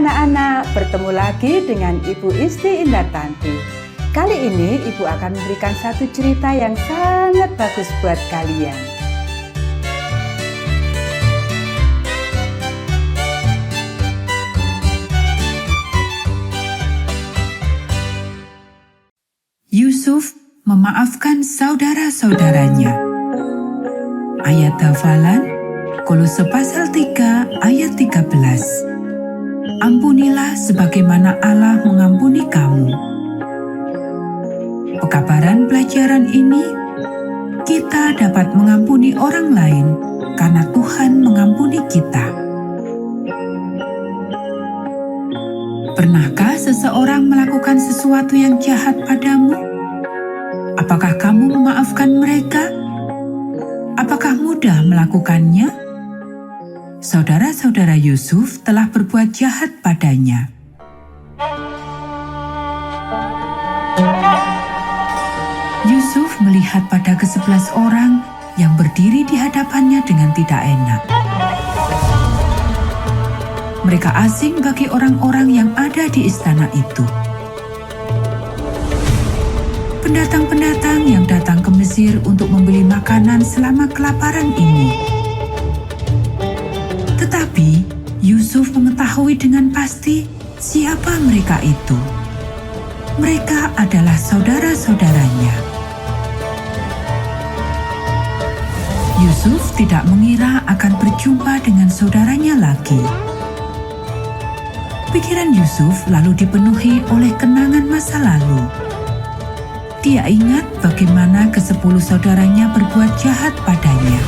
anak-anak, bertemu lagi dengan Ibu Isti Indartanti. Kali ini Ibu akan memberikan satu cerita yang sangat bagus buat kalian. Yusuf memaafkan saudara-saudaranya. Ayat hafalan Kolose pasal 3 ayat 13. Ampunilah sebagaimana Allah mengampuni kamu. Pekabaran pelajaran ini, kita dapat mengampuni orang lain karena Tuhan mengampuni kita. Pernahkah seseorang melakukan sesuatu yang jahat padamu? Apakah kamu memaafkan mereka? Apakah mudah melakukannya? Saudara-saudara Yusuf telah berbuat jahat padanya. Yusuf melihat pada ke-11 orang yang berdiri di hadapannya dengan tidak enak. Mereka asing bagi orang-orang yang ada di istana itu. Pendatang-pendatang yang datang ke Mesir untuk membeli makanan selama kelaparan ini. Tetapi Yusuf mengetahui dengan pasti siapa mereka itu. Mereka adalah saudara-saudaranya. Yusuf tidak mengira akan berjumpa dengan saudaranya lagi. Pikiran Yusuf lalu dipenuhi oleh kenangan masa lalu. Dia ingat bagaimana ke-10 saudaranya berbuat jahat padanya.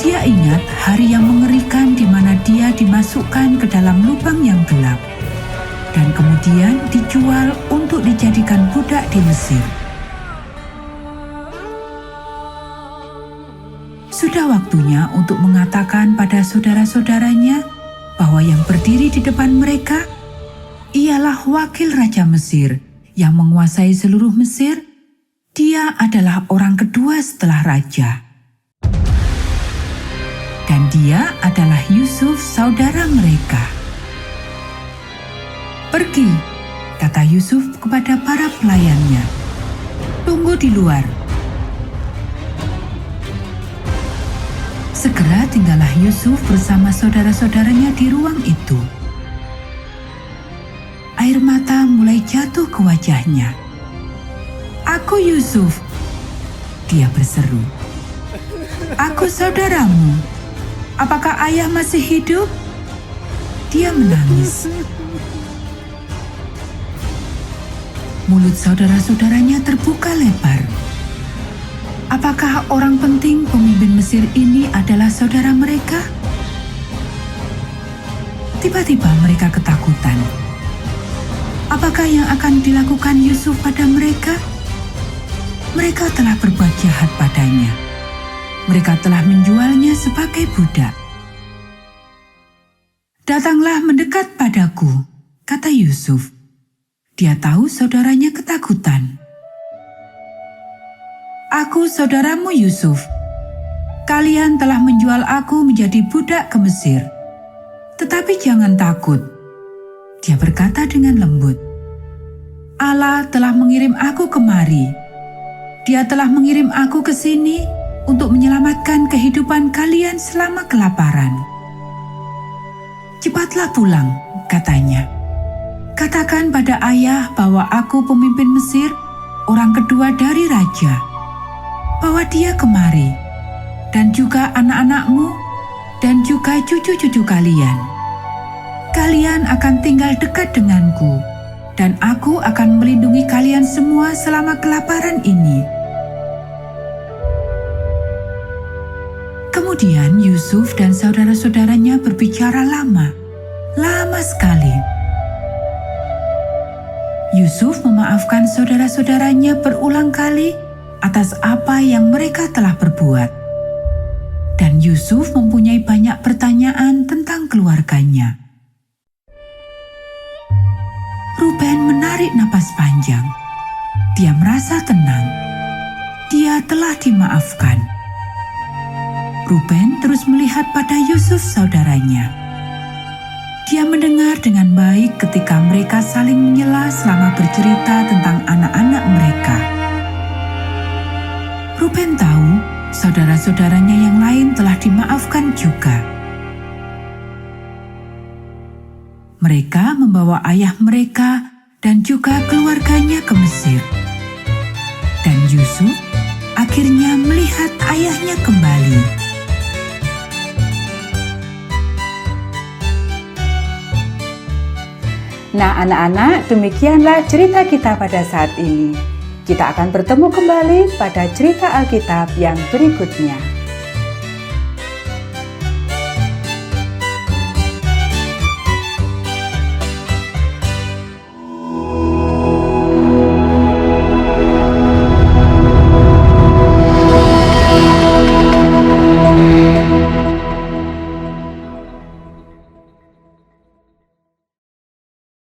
Dia ingat hari yang mengerikan di mana dia dimasukkan ke dalam lubang yang gelap dan kemudian dijual untuk dijadikan budak di Mesir. Sudah waktunya untuk mengatakan pada saudara-saudaranya bahwa yang berdiri di depan mereka ialah wakil Raja Mesir yang menguasai seluruh Mesir. Dia adalah orang kedua setelah raja. Dan dia adalah Yusuf, saudara mereka. "Pergi," kata Yusuf kepada para pelayannya. "Tunggu di luar." Segera tinggallah Yusuf bersama saudara-saudaranya di ruang itu. Air mata mulai jatuh ke wajahnya. "Aku Yusuf," dia berseru. "Aku saudaramu. Apakah ayah masih hidup?" Dia menangis. Mulut saudara-saudaranya terbuka lebar. Apakah orang penting pemimpin Mesir ini adalah saudara mereka? Tiba-tiba mereka ketakutan. Apakah yang akan dilakukan Yusuf pada mereka? Mereka telah berbuat jahat padanya. Mereka telah menjualnya sebagai budak. "Datanglah mendekat padaku," kata Yusuf. Dia tahu saudaranya ketakutan. "Aku saudaramu Yusuf. Kalian telah menjual aku menjadi budak ke Mesir. Tetapi jangan takut," dia berkata dengan lembut. "Allah telah mengirim aku kemari. Dia telah mengirim aku ke sini untuk menyelamatkan kehidupan kalian selama kelaparan. Cepatlah pulang," katanya. "Katakan pada ayah bahwa aku pemimpin Mesir, orang kedua dari raja, bahwa dia kemari, dan juga anak-anakmu, dan juga cucu-cucu kalian. Kalian akan tinggal dekat denganku, dan aku akan melindungi kalian semua selama kelaparan ini." Kemudian Yusuf dan saudara-saudaranya berbicara lama sekali. Yusuf memaafkan saudara-saudaranya berulang kali atas apa yang mereka telah berbuat. Dan Yusuf mempunyai banyak pertanyaan tentang keluarganya. Ruben menarik napas panjang. Dia merasa tenang. Dia telah dimaafkan. Ruben terus melihat pada Yusuf saudaranya. Dia mendengar dengan baik ketika mereka saling menyela selama bercerita tentang anak-anak mereka. Ruben tahu saudara-saudaranya yang lain telah dimaafkan juga. Mereka membawa ayah mereka dan juga keluarganya ke Mesir. Dan Yusuf akhirnya melihat ayahnya kembali. Nah anak-anak, demikianlah cerita kita pada saat ini. Kita akan bertemu kembali pada cerita Alkitab yang berikutnya.